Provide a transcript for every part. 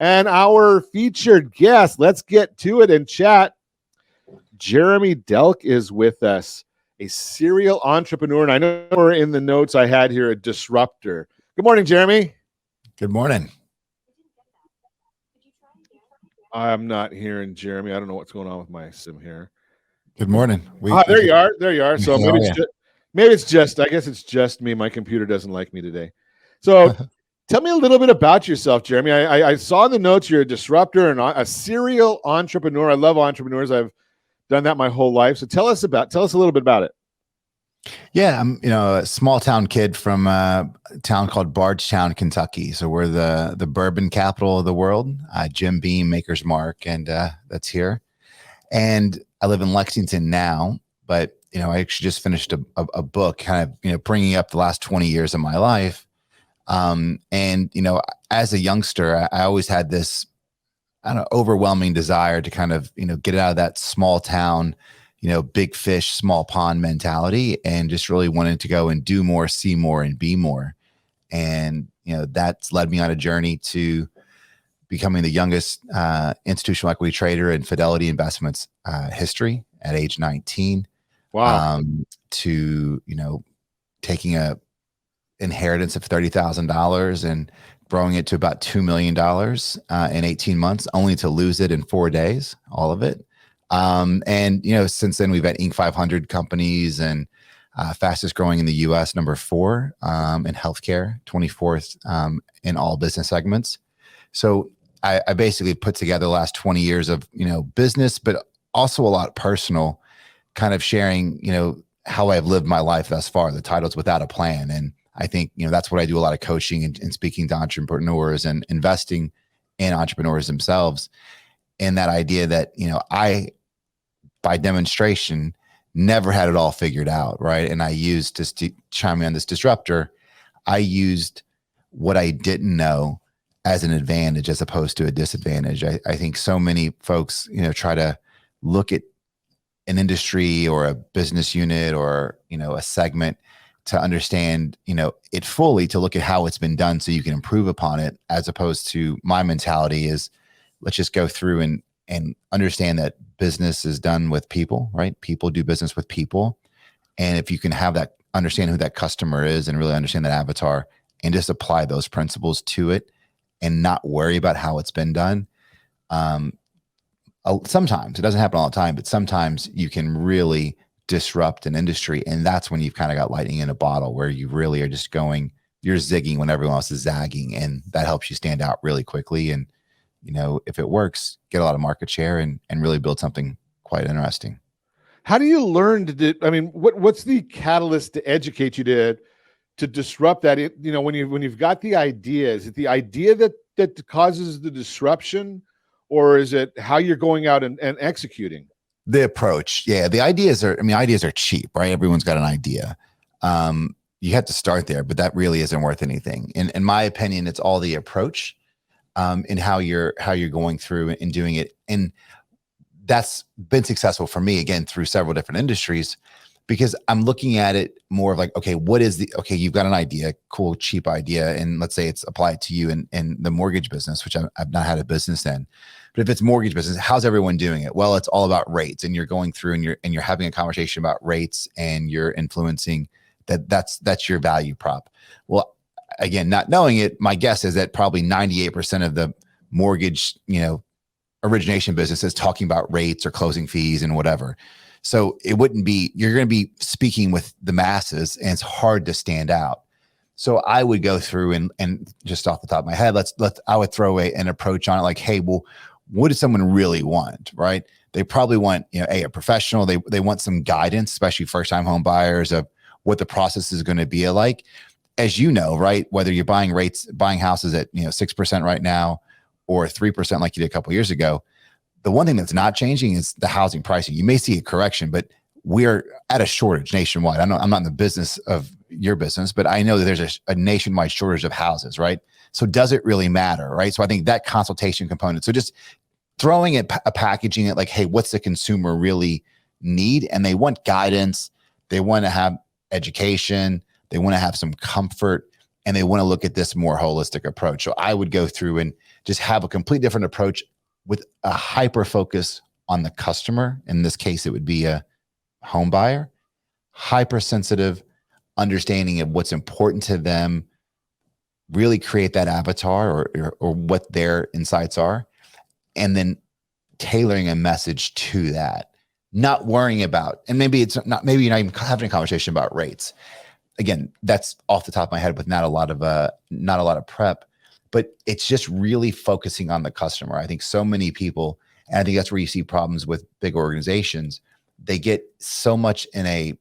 And our featured guest, let's get to it and chat. Jeremy Delk is with us, a serial entrepreneur. And I know we're in the notes I had here, a disruptor. Good morning, Jeremy. Good morning. I'm not hearing Jeremy. I don't know what's going on with my sim here. Good morning. There you are. There you are. So maybe it's just, I guess it's just me. My computer doesn't like me today. So tell me a little bit about yourself, Jeremy. I saw in the notes you're a disruptor and a serial entrepreneur. I love entrepreneurs. I've done that my whole life. So tell us a little bit about it. Yeah, I'm a small town kid from a town called Bardstown, Kentucky. So we're the bourbon capital of the world. Jim Beam, Maker's Mark, and that's here. And I live in Lexington now, but I actually just finished a book, kind of bringing up the last 20 years of my life. And as a youngster, I always had this overwhelming desire to kind of get out of that small town, big fish, small pond mentality, and just really wanted to go and do more, see more, and be more. And that's led me on a journey to becoming the youngest institutional equity trader in Fidelity Investments history at age 19. Wow. To taking a inheritance of $30,000 and growing it to about $2 million in 18 months, only to lose it in 4 days, all of it. And since then we've had Inc. 500 companies and fastest growing in the U.S., number 4 in healthcare, 24th in all business segments. So I basically put together the last 20 years of business, but also a lot personal, kind of sharing how I've lived my life thus far. The title's Without a Plan, and I think that's what I do, a lot of coaching and speaking to entrepreneurs and investing in entrepreneurs themselves. And that idea that I, by demonstration, never had it all figured out, right? And I used, to chime in on this disruptor, I used what I didn't know as an advantage as opposed to a disadvantage. I think so many folks, try to look at an industry or a business unit or, a segment to understand, it fully, to look at how it's been done so you can improve upon it, as opposed to my mentality is let's just go through and understand that business is done with people, right? People do business with people. And if you can have that, understand who that customer is and really understand that avatar and just apply those principles to it and not worry about how it's been done. Sometimes, it doesn't happen all the time, but sometimes you can really disrupt an industry. And that's when you've kind of got lightning in a bottle, where you really are just you're zigging when everyone else is zagging. And that helps you stand out really quickly. And, if it works, get a lot of market share and really build something quite interesting. How do you learn to do, what's the catalyst to educate you to disrupt that? When you've got the idea, is it the idea that causes the disruption, or is it how you're going out and executing? The approach. Yeah. The ideas are cheap, right? Everyone's got an idea. You have to start there, but that really isn't worth anything. In my opinion, it's all the approach, and how you're going through and doing it. And that's been successful for me, again, through several different industries, because I'm looking at it more of like, okay, you've got an idea, cool, cheap idea. And let's say it's applied to you in the mortgage business, which I've not had a business in. But if it's mortgage business, how's everyone doing it? Well, it's all about rates, and you're going through and you're having a conversation about rates, and you're influencing that's your value prop. Well, again, not knowing it, my guess is that probably 98% of the mortgage, origination business is talking about rates or closing fees and whatever. So you're going to be speaking with the masses, and it's hard to stand out. So I would go through and just off the top of my head, I would throw an approach on it, like, hey, well, what does someone really want, right? They probably want, a professional. They want some guidance, especially first-time home buyers, of what the process is going to be like. As you know, right, whether you're buying houses at 6% right now or 3% like you did a couple of years ago, the one thing that's not changing is the housing pricing. You may see a correction, but we're at a shortage nationwide. I'm not in the business of your business, but I know that there's a nationwide shortage of houses, right? So does it really matter, right? So I think that consultation component. So just throwing it, packaging it like, hey, what's the consumer really need? And they want guidance. They want to have education. They want to have some comfort, and they want to look at this more holistic approach. So I would go through and just have a complete different approach with a hyper focus on the customer. In this case, it would be a home buyer, hypersensitive understanding of what's important to them, really create that avatar or what their insights are, and then tailoring a message to that, not worrying about, and maybe you're not even having a conversation about rates. Again, that's off the top of my head with not a lot of prep, but it's just really focusing on the customer. I think so many people, and I think that's where you see problems with big organizations. They get so much in a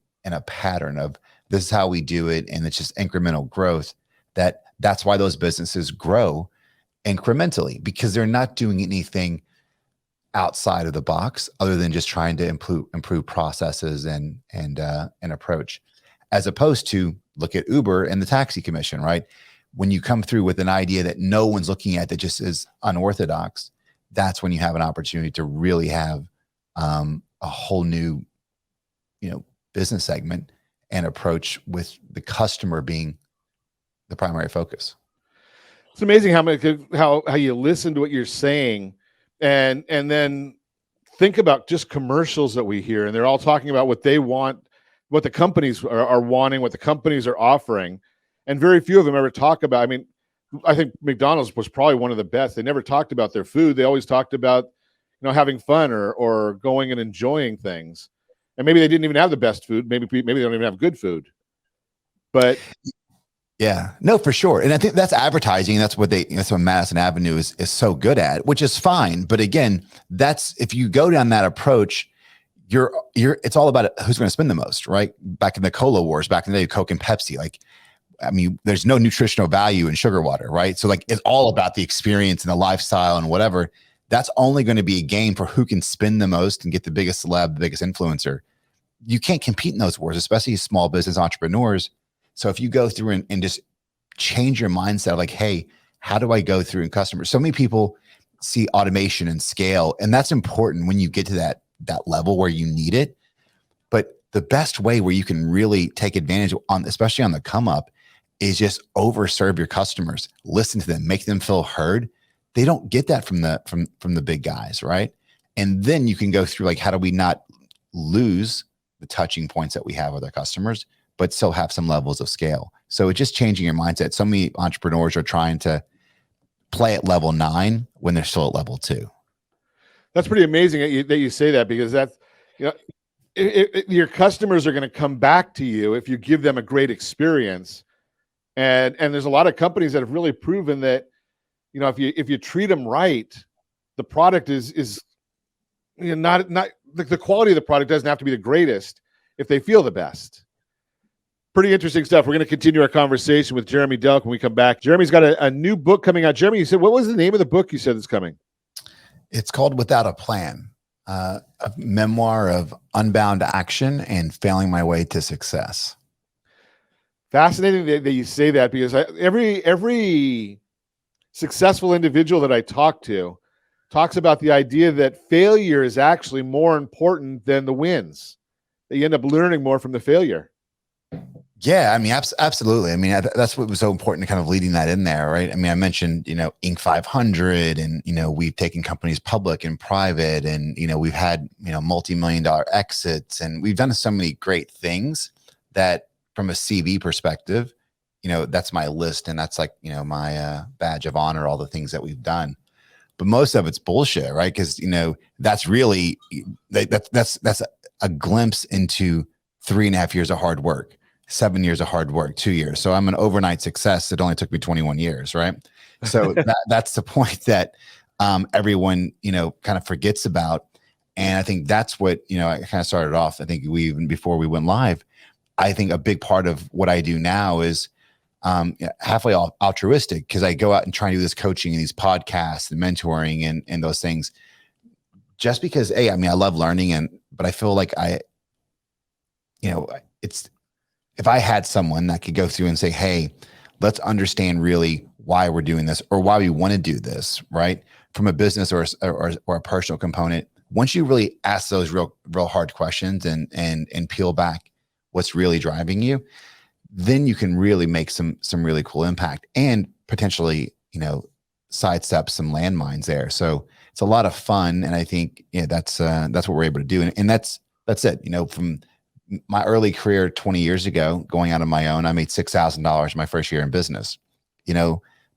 pattern of this is how we do it, and it's just incremental growth. That's why those businesses grow incrementally, because they're not doing anything outside of the box other than just trying to improve processes and approach, as opposed to look at Uber and the taxi commission, right? When you come through with an idea that no one's looking at, that just is unorthodox, that's when you have an opportunity to really have a whole new, business segment and approach with the customer being the primary focus. It's amazing how you listen to what you're saying and then think about just commercials that we hear, and they're all talking about what they want, what the companies are wanting, what the companies are offering, and very few of them ever talk about. I mean, I think McDonald's was probably one of the best. They never talked about their food. They always talked about, having fun or going and enjoying things. And maybe they didn't even have the best food. Maybe they don't even have good food. But yeah, no, for sure. And I think that's advertising. That's what Madison Avenue is so good at, which is fine. But again, if you go down that approach, it's all about who's going to spend the most, right? Back in the cola wars, back in the day, Coke and Pepsi, there's no nutritional value in sugar water, right? So it's all about the experience and the lifestyle and whatever. That's only going to be a game for who can spend the most and get the biggest celeb, the biggest influencer. You can't compete in those wars, especially small business entrepreneurs. So if you go through and just change your mindset, like, hey, how do I go through and customers? So many people see automation and scale, and that's important when you get to that level where you need it. But the best way where you can really take advantage especially on the come up, is just overserve your customers, listen to them, make them feel heard. They don't get that from the big guys, right? And then you can go through how do we not lose the touching points that we have with our customers, but still have some levels of scale. So it's just changing your mindset. So many entrepreneurs are trying to play at level 9 when they're still at level 2. That's pretty amazing that you say that, because that's, your customers are going to come back to you if you give them a great experience. And there's a lot of companies that have really proven that, if you treat them right, the product is not the quality of the product doesn't have to be the greatest if they feel the best. Pretty interesting stuff. We're going to continue our conversation with Jeremy Delk when we come back. Jeremy's got a new book coming out. Jeremy, you said, what was the name of the book you said is coming? It's called Without a Plan, a memoir of unbound action and failing my way to success. Fascinating that you say that, because every successful individual that I talk to talks about the idea that failure is actually more important than the wins, that you end up learning more from the failure. Yeah, I mean, absolutely. I mean, that's what was so important to kind of leading that in there, right? I mean, I mentioned, Inc. 500, and, we've taken companies public and private, and, we've had, multi-million-dollar exits, and we've done so many great things that from a CV perspective, that's my list, and that's my badge of honor, all the things that we've done. But most of it's bullshit, right? Because, that's really, that's a glimpse into 3.5 years of hard work. 7 years of hard work, 2 years. So I'm an overnight success. It only took me 21 years, right? So that's the point that everyone, kind of forgets about. And I think that's what, I kind of started off. I think even before we went live, I think a big part of what I do now is halfway altruistic, because I go out and try to do this coaching and these podcasts and mentoring and those things, just because, I love learning, but I feel like if I had someone that could go through and say, hey, let's understand really why we're doing this or why we want to do this, right? From a business or a personal component, once you really ask those real hard questions and peel back what's really driving you, then you can really make some really cool impact and potentially, sidestep some landmines there. So it's a lot of fun, and I think that's what we're able to do, and that's it. From my early career 20 years ago, going out on my own, I made $6,000 my first year in business.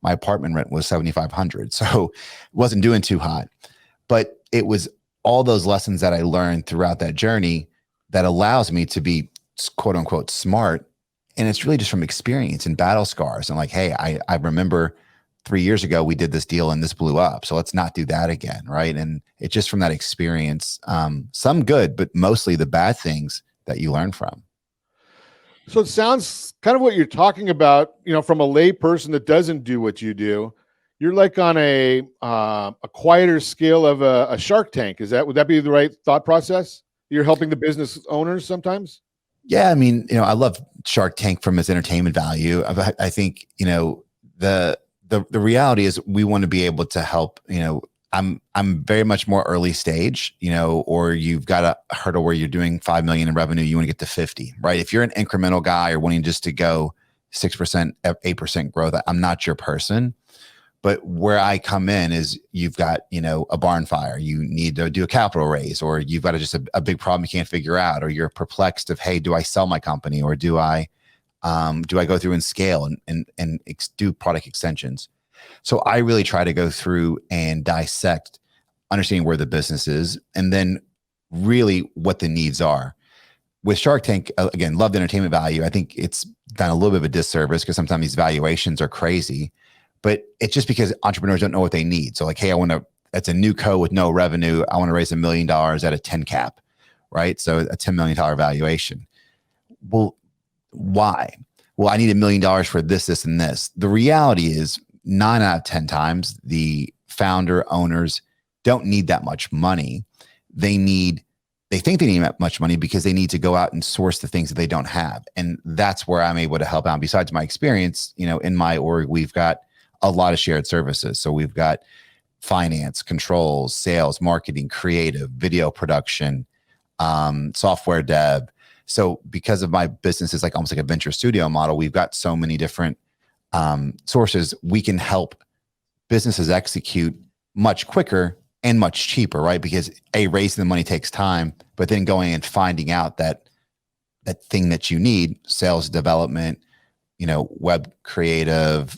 My apartment rent was $7,500, so it wasn't doing too hot. But it was all those lessons that I learned throughout that journey that allows me to be quote unquote smart. And it's really just from experience and battle scars. And like, hey, I remember 3 years ago, we did this deal and this blew up. So let's not do that again. Right. And it's just from that experience, some good, but mostly the bad things that you learn from. So it sounds kind of what you're talking about, from a lay person that doesn't do what you do. You're like on a quieter scale of a Shark Tank. Would that be the right thought process? You're helping the business owners sometimes? Yeah. I mean, I love Shark Tank from its entertainment value. I think, the reality is we want to be able to help, I'm very much more early stage, or you've got a hurdle where you're doing 5 million in revenue, you want to get to 50, right? If you're an incremental guy or wanting just to go 6%, 8% growth, I'm not your person. But where I come in is you've got, a barn fire, you need to do a capital raise, or you've got a big problem you can't figure out, or you're perplexed of, hey, do I sell my company, or do I go through and scale and do product extensions? So I really try to go through and dissect, understanding where the business is, and then really what the needs are. With Shark Tank, again, love the entertainment value. I think it's done a little bit of a disservice because sometimes these valuations are crazy, but it's just because entrepreneurs don't know what they need. So like, hey, it's a new co with no revenue. I want to raise $1 million at a 10 cap, right? So a $10 million valuation. Well, why? Well, I need $1 million for this, this, and this. The reality is 9 out of 10 times, the founder owners don't need that much money. They think they need that much money because they need to go out and source the things that they don't have. And that's where I'm able to help out. Besides my experience, in my org, we've got a lot of shared services. So we've got finance, controls, sales, marketing, creative, video production, software dev. So because of my business is almost like a venture studio model, we've got so many different sources. We can help businesses execute much quicker and much cheaper, right? Because raising the money takes time, but then going and finding out that thing that you need, sales development, web creative,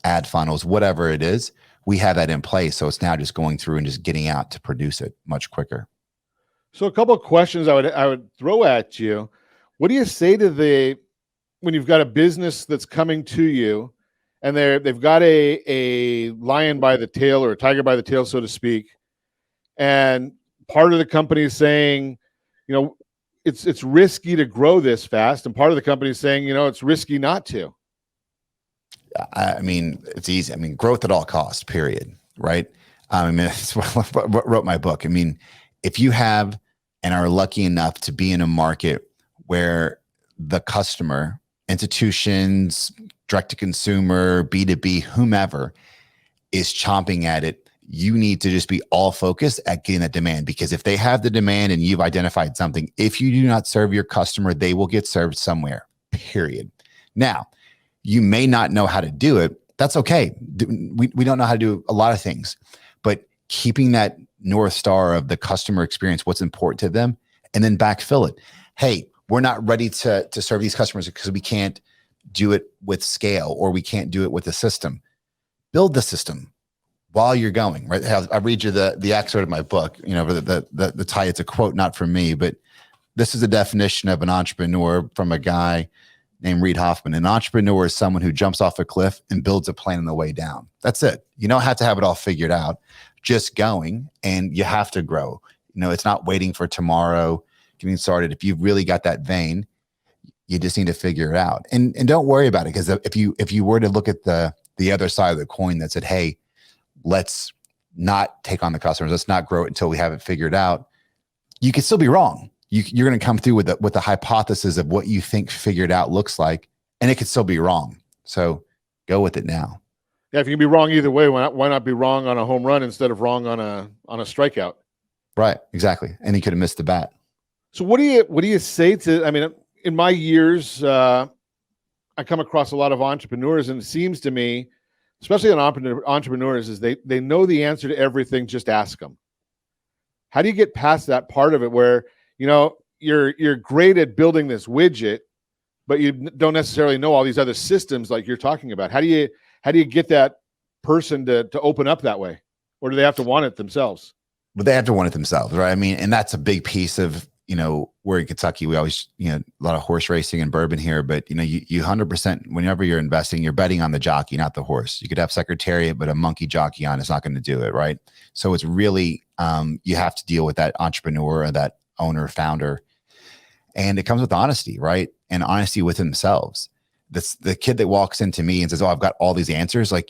ad funnels, whatever it is, we have that in place. So it's now just going through and just getting out to produce it much quicker. So a couple of questions I would throw at you. What do you say to when you've got a business that's coming to you and they've got a lion by the tail or a tiger by the tail, so to speak, and part of the company is saying, it's risky to grow this fast, and part of the company is saying, it's risky not to? I mean, it's easy. I mean, growth at all costs, period. Right. That's what wrote my book. I mean, if you have and are lucky enough to be in a market where the customer, institutions, direct to consumer, B2B, whomever is chomping at it, you need to just be all focused at getting that demand. Because if they have the demand and you've identified something, if you do not serve your customer, they will get served somewhere, period. Now, you may not know how to do it. That's okay. We don't know how to do a lot of things, but keeping that North Star of the customer experience, what's important to them, and then backfill it. Hey, we're not ready to serve these customers because we can't do it with scale or we can't do it with the system. Build the system while you're going, right? I read you the excerpt of my book, the title. It's a quote, not from me, but this is a definition of an entrepreneur from a guy named Reid Hoffman. An entrepreneur is someone who jumps off a cliff and builds a plan on the way down. That's it. You don't have to have it all figured out, just going, and you have to grow. It's not waiting for tomorrow, getting started. If you've really got that vein, you just need to figure it out. And don't worry about it. Because if you were to look at the other side of the coin that said, hey, let's not take on the customers, let's not grow it until we have it figured out, you could still be wrong. You're going to come through with the hypothesis of what you think figured out looks like, and it could still be wrong. So go with it now. Yeah, if you can be wrong either way, why not be wrong on a home run instead of wrong on a strikeout? Right, exactly. And he could have missed the bat. So what do you say to? I mean, in my years, I come across a lot of entrepreneurs, and it seems to me especially on entrepreneurs, is they know the answer to everything. Just ask them. How do you get past that part of it where, you're great at building this widget, but you don't necessarily know all these other systems like you're talking about? How do you get that person to open up that way? Or do they have to want it themselves? But they have to want it themselves, right? I mean, and that's a big piece of, we're in Kentucky, we always, a lot of horse racing and bourbon here, but you 100%, whenever you're investing, you're betting on the jockey, not the horse. You could have Secretariat, but a monkey jockey on is not going to do it, right? So it's really, you have to deal with that entrepreneur or that owner, founder. And it comes with honesty, right? And honesty with themselves. The kid that walks into me and says, "Oh, I've got all these answers," like,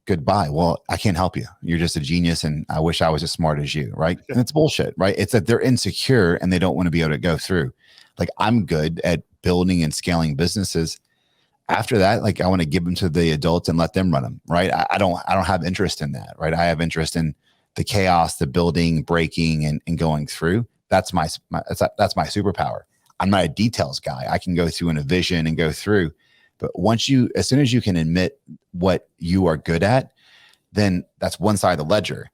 goodbye. Well, I can't help you. You're just a genius, and I wish I was as smart as you, right? And it's bullshit, right? It's that they're insecure and they don't want to be able to go through. Like, I'm good at building and scaling businesses. After that, like, I want to give them to the adults and let them run them, right? I don't have interest in that, right? I have interest in the chaos, the building, breaking, and going through. That's my superpower. I'm not a details guy. I can go through in a vision and go through. But as soon as you can admit what you are good at, then that's one side of the ledger.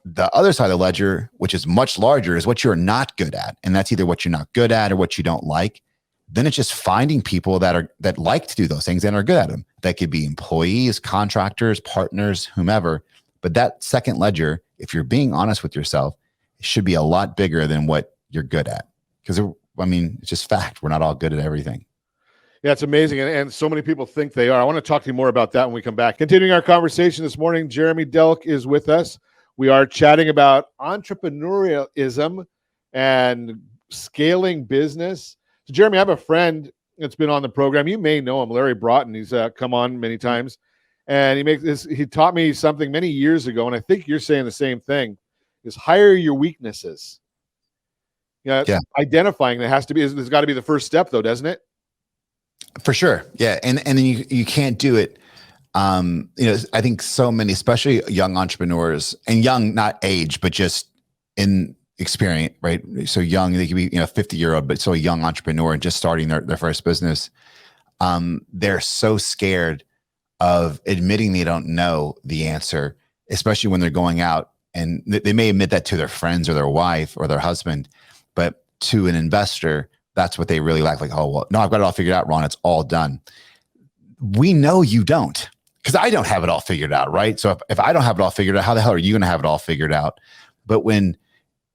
The other side of the ledger, which is much larger, is what you're not good at. And that's either what you're not good at or what you don't like. Then it's just finding people that like to do those things and are good at them. That could be employees, contractors, partners, whomever. But that second ledger, if you're being honest with yourself, it should be a lot bigger than what you're good at. Because, it's just fact. We're not all good at everything. Yeah, it's amazing. And so many people think they are. I want to talk to you more about that when we come back. Continuing our conversation this morning, Jeremy Delk is with us. We are chatting about entrepreneurialism and scaling business. So, Jeremy, I have a friend that's been on the program. You may know him, Larry Broughton. He's come on many times. And he taught me something many years ago, and I think you're saying the same thing, is hire your weaknesses. Yeah. Identifying that there's got to be the first step, though, doesn't it? For sure. Yeah. And then you can't do it. I think so many, especially young entrepreneurs, and young, not age, but just in experience, right? So young, they could be, 50-year-old, but so a young entrepreneur just starting their first business. They're so scared of admitting they don't know the answer, especially when they're going out, and they may admit that to their friends or their wife or their husband, but to an investor, that's what they really like. Like, "Oh, well, no, I've got it all figured out, Ron. It's all done." We know you don't, because I don't have it all figured out, right? So if I don't have it all figured out, how the hell are you going to have it all figured out? But when,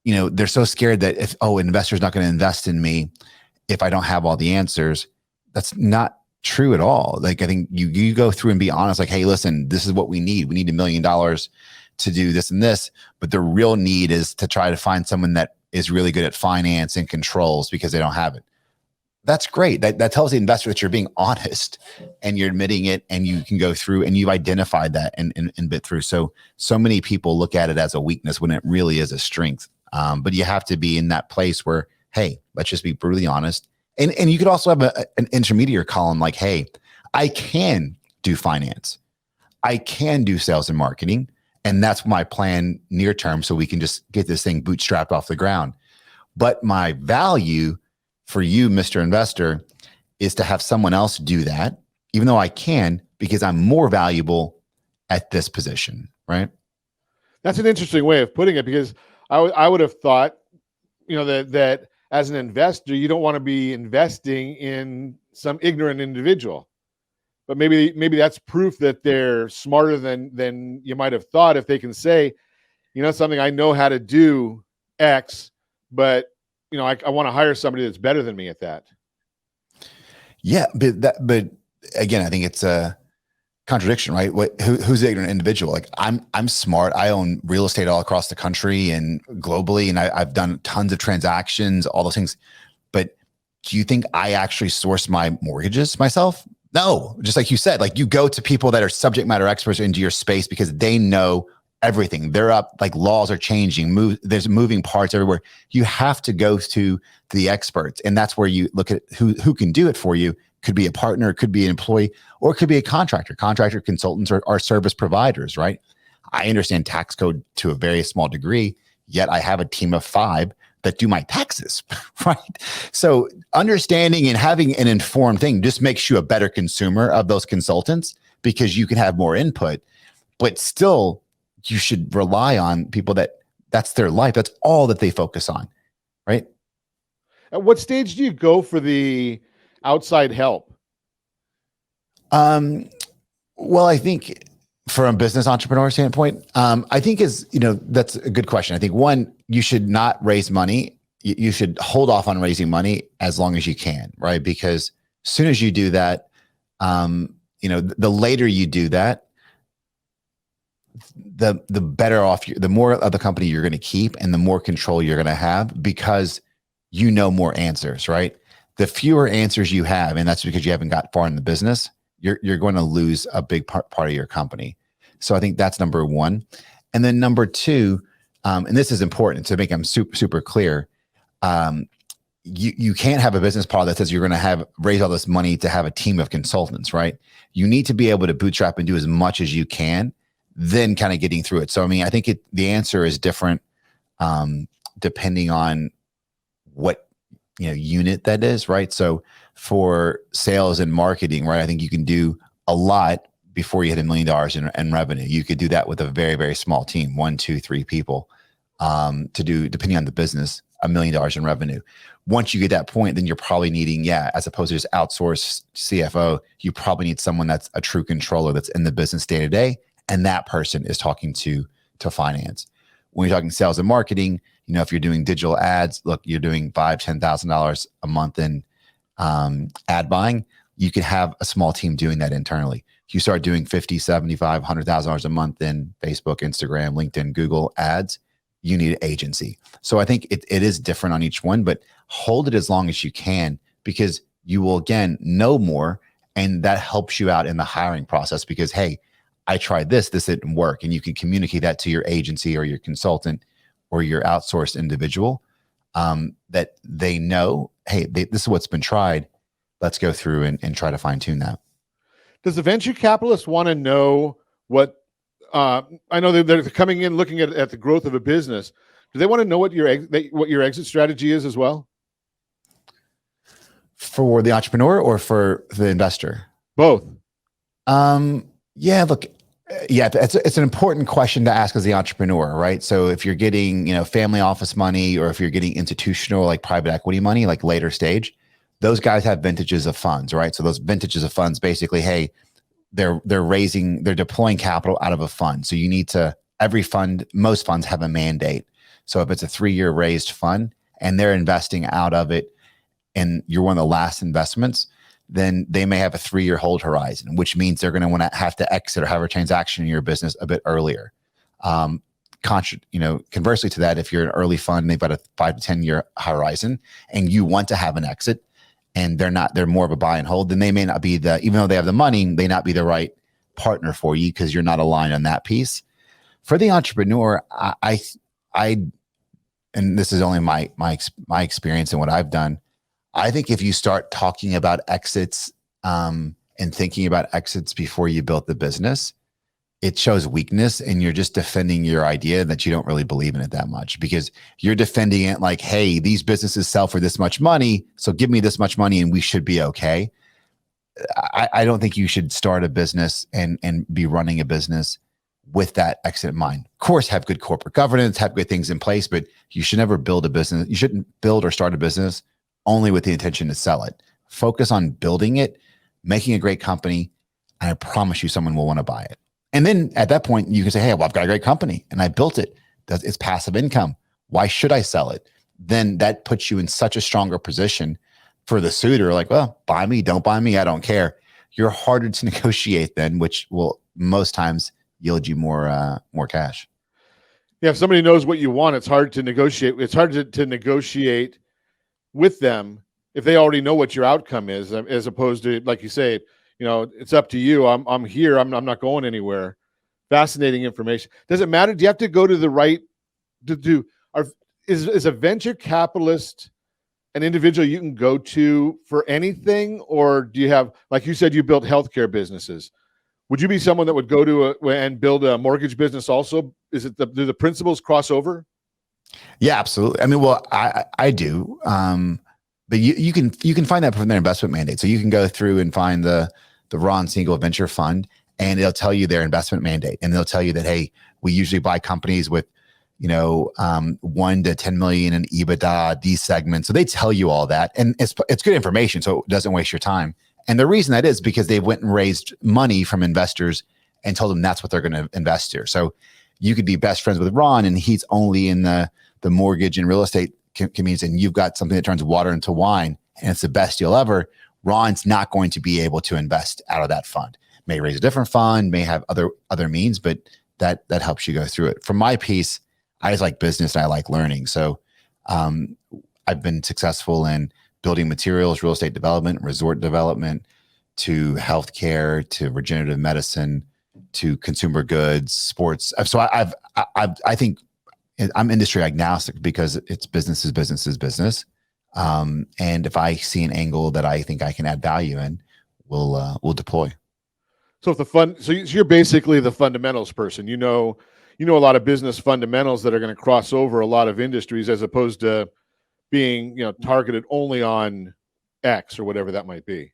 they're so scared that an investor's not going to invest in me if I don't have all the answers, that's not true at all. Like, I think you go through and be honest, like, "Hey, listen, this is what we need. We need $1 million to do this and this." But the real need is to try to find someone that is really good at finance and controls because they don't have it. That's great. That tells the investor that you're being honest and you're admitting it, and you can go through and you've identified that and bit through. So many people look at it as a weakness when it really is a strength. But you have to be in that place where, hey, let's just be brutally honest. And you could also have an intermediate column like, "Hey, I can do finance. I can do sales and marketing. And that's my plan near term, so we can just get this thing bootstrapped off the ground. But my value for you, Mr. Investor, is to have someone else do that, even though I can, because I'm more valuable at this position," right? That's an interesting way of putting it, because I would have thought, that as an investor, you don't want to be investing in some ignorant individual. But maybe that's proof that they're smarter than you might have thought, if they can say, something, "I know how to do X, but I want to hire somebody that's better than me at that." Yeah, but again, I think it's a contradiction, right? Who's the ignorant individual? Like, I'm smart. I own real estate all across the country and globally, and I've done tons of transactions, all those things. But do you think I actually source my mortgages myself? No. Just like you said, like, you go to people that are subject matter experts into your space because they know everything. They're up, like, laws are changing. There's moving parts everywhere. You have to go to the experts, and that's where you look at who can do it for you. Could be a partner, it could be an employee, or it could be a contractor. Contractor consultants are service providers, right? I understand tax code to a very small degree, yet I have a team of 5 that do my taxes, right? So understanding and having an informed thing just makes you a better consumer of those consultants. because you can have more input, but still you should rely on people that's their life. That's all that they focus on. Right. At what stage do you go for the outside help? Well, I think from a business entrepreneur standpoint, I think that's a good question. I think one, you should not raise money. You should hold off on raising money as long as you can, right? Because as soon as you do that, the later you do that, the better off the more of the company you're going to keep and the more control you're going to have, because you know more answers, right? The fewer answers you have, and that's because you haven't got far in the business, you're going to lose a big part of your company. So I think that's number one. And then number two, and this is important to make them super clear. You can't have a business model that says you're going to raise all this money to have a team of consultants, right? You need to be able to bootstrap and do as much as you can, then kind of getting through it. So, I mean, I think the answer is different depending on what unit that is, right? So for sales and marketing, right, I think you can do a lot before you hit $1 million in revenue. You could do that with a very, very small team, 1, 2, 3 people, to do, depending on the business, $1 million in revenue. Once you get that point, then you're probably needing, as opposed to just outsource CFO, you probably need someone that's a true controller that's in the business day to day, and that person is talking to finance. When you're talking sales and marketing, if you're doing digital ads, look, you're doing $5,000, $10,000 a month in ad buying, you could have a small team doing that internally. If you start doing $50,000, $75,000, $100,000 a month in Facebook, Instagram, LinkedIn, Google ads, you need an agency. So I think it is different on each one, but hold it as long as you can, because you will, again, know more, and that helps you out in the hiring process because, hey, I tried this didn't work. And you can communicate that to your agency or your consultant or your outsourced individual, that they know, hey, this is what's been tried. Let's go through and try to fine tune that. Does the venture capitalist want to know what, I know they're coming in looking at the growth of a business. Do they want to know what your exit strategy is as well? For the entrepreneur or for the investor? Both. Look, it's an important question to ask as the entrepreneur, right? So if you're getting, family office money, or if you're getting institutional, like private equity money, like later stage, those guys have vintages of funds, right? So those vintages of funds, basically, hey, they're deploying capital out of a fund. So you need to, most funds have a mandate. So if it's a 3-year raised fund and they're investing out of it, and you're one of the last investments, then they may have a 3-year hold horizon, which means they're going to want to have to exit or have a transaction in your business a bit earlier. Conversely to that, if you're an early fund, they've got a 5 to 10 year horizon and you want to have an exit, and they're more of a buy and hold, then they may not be even though they have the money, they not be the right partner for you because you're not aligned on that piece. For the entrepreneur, I and this is only my experience and what I've done, I think if you start talking about exits and thinking about exits before you built the business, it shows weakness, and you're just defending your idea that you don't really believe in it that much, because you're defending it like, hey, these businesses sell for this much money, so give me this much money and we should be okay. I don't think you should start a business and be running a business with that exit in mind. Of course, have good corporate governance, have good things in place, but you should never build a business. You shouldn't build or start a business only with the intention to sell it. Focus on building it, making a great company, and I promise you someone will want to buy it. And then at that point, you can say, hey, well, I've got a great company and I built it. It's passive income. Why should I sell it? Then that puts you in such a stronger position for the suitor. Like, well, buy me, don't buy me, I don't care. You're harder to negotiate then, which will most times yield you more cash. Yeah, if somebody knows what you want, it's hard to negotiate. It's hard to negotiate with them if they already know what your outcome is, as opposed to, like you say, it's up to you. I'm here. I'm not going anywhere. Fascinating information. Does it matter? Do you have to go to the right is a venture capitalist an individual you can go to for anything? Or do you have, like you said, you built healthcare businesses. Would you be someone that would go to and build a mortgage business also? Do the principles cross over? Yeah, absolutely. I mean, well, I do. But you can find that from their investment mandate. So you can go through and find the Ron Siegel Venture Fund, and they'll tell you their investment mandate, and they'll tell you that, hey, we usually buy companies with 1 to 10 million in EBITDA, these segments. So they tell you all that, and it's good information, so it doesn't waste your time. And the reason that is because they went and raised money from investors and told them that's what they're going to invest here. So you could be best friends with Ron, and he's only in the mortgage and real estate communities, and you've got something that turns water into wine, and it's the best deal ever. Ron's not going to be able to invest out of that fund. May raise a different fund, may have other means, but that helps you go through it. For my piece, I just like business and I like learning. So I've been successful in building materials, real estate development, resort development, to healthcare, to regenerative medicine, to consumer goods, sports. So I think I'm industry agnostic because it's business is business is business. And if I see an angle that I think I can add value in, we'll deploy. So so you're basically the fundamentals person. You know a lot of business fundamentals that are going to cross over a lot of industries, as opposed to being targeted only on X or whatever that might be.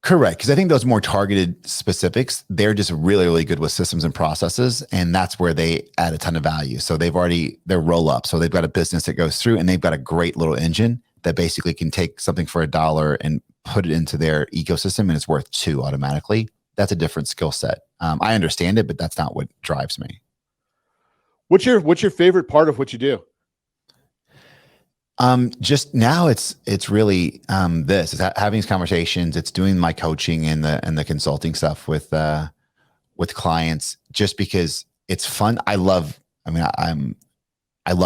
Correct. Because I think those more targeted specifics, they're just really, really good with systems and processes. And that's where they add a ton of value. So they're roll up. So they've got a business that goes through, and they've got a great little engine that basically can take something for $1 and put it into their ecosystem, and it's worth $2 automatically. That's a different skill set. I understand it, but that's not what drives me. What's your favorite part of what you do? Just now it's really, this is having these conversations. It's doing my coaching and the consulting stuff with clients, just because it's fun. I love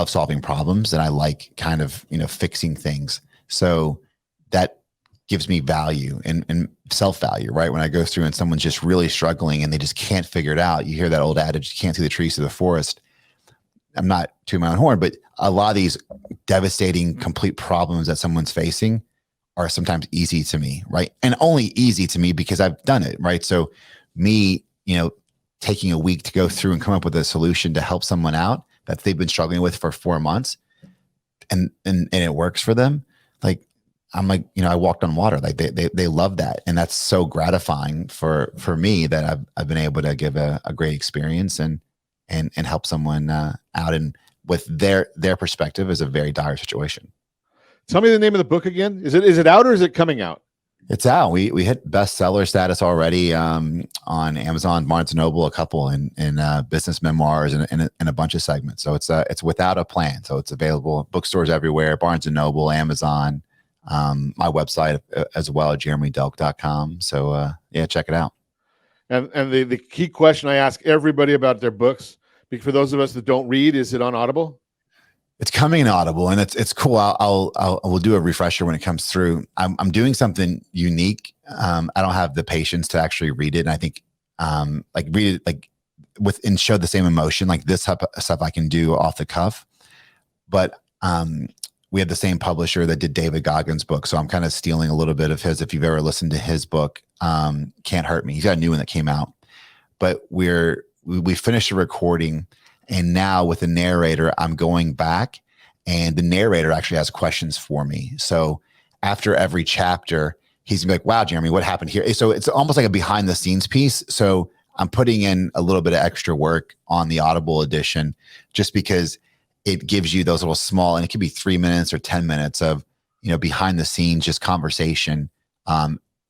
solving problems, and I like kind of, fixing things. So that gives me value and self-value, right? When I go through and someone's just really struggling and they just can't figure it out. You hear that old adage, you can't see the trees through the forest. I'm not tooting my own horn, but a lot of these devastating, complete problems that someone's facing are sometimes easy to me, right? And only easy to me because I've done it, right? So me, taking a week to go through and come up with a solution to help someone out that they've been struggling with for 4 months, and it works for them. Like, I'm like, I walked on water. Like they love that. And that's so gratifying for me that I've been able to give a great experience and help someone out, and with their perspective is a very dire situation. Tell me the name of the book again. Is it out or is it coming out? It's out. We hit bestseller status already on Amazon, Barnes & Noble, a couple, and business memoirs and a bunch of segments. So it's Without a Plan. So it's available bookstores everywhere, Barnes & Noble, Amazon, my website as well, jeremydelk.com. So yeah, check it out. And the key question I ask everybody about their books, because for those of us that don't read, is it on Audible? It's coming in Audible, and it's cool. We'll do a refresher when it comes through. I'm doing something unique. I don't have the patience to actually read it, and I think read it and show the same emotion. Like this type of stuff I can do off the cuff, but we have the same publisher that did David Goggins' book, so I'm kind of stealing a little bit of his. If you've ever listened to his book, Can't Hurt Me, he's got a new one that came out. But we finished the recording, and now with the narrator, I'm going back, and the narrator actually has questions for me. So after every chapter, he's gonna be like, "Wow, Jeremy, what happened here?" So it's almost like a behind the scenes piece. So I'm putting in a little bit of extra work on the Audible edition, just because it gives you those little small, and it could be 3 minutes or 10 minutes of, behind the scenes, just conversation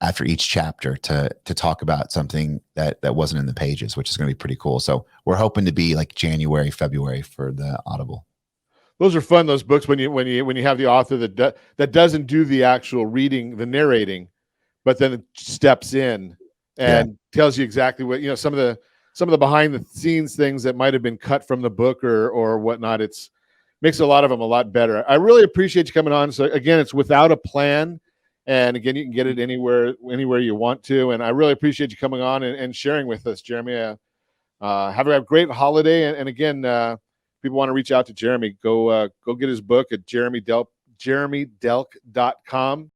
after each chapter to talk about something that wasn't in the pages, which is going to be pretty cool. So we're hoping to be like January, February for the Audible. Those are fun, those books, when you have the author that doesn't do the actual reading, the narrating, but then it steps in and tells you exactly what, some of the behind the scenes things that might have been cut from the book or whatnot. It's makes a lot of them a lot better. I really appreciate you coming on. So again, it's Without a Plan. And again, you can get it anywhere you want to. And I really appreciate you coming on and sharing with us, Jeremy. Have a great holiday. And again, people want to reach out to Jeremy, go get his book at jeremydelk.com.